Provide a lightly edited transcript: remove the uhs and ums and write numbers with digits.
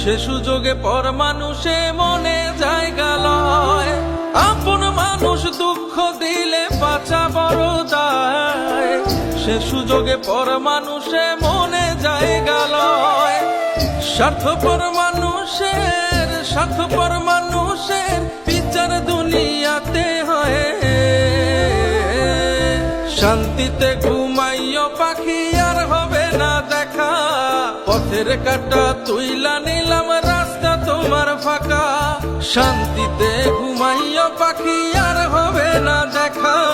সে সুযোগে পর মানুষে মনে জায়গা লয়। আপন মানুষ দুঃখ দিলে বাঁচা বড় দায়। সে সুযোগে পর মানুষে মনে জায়গা লয়। স্বার্থপর মানুষের বিচার দুনিয়াতে হয়। শান্তিতে ঘুমাইও পাখি আর হবে না দেখা। পথের কাঁটা তুইলা নিলাম রাস্তা তোমার ফাঁকা। শান্তিতে ঘুমাইও পাখি আর হবে না দেখা।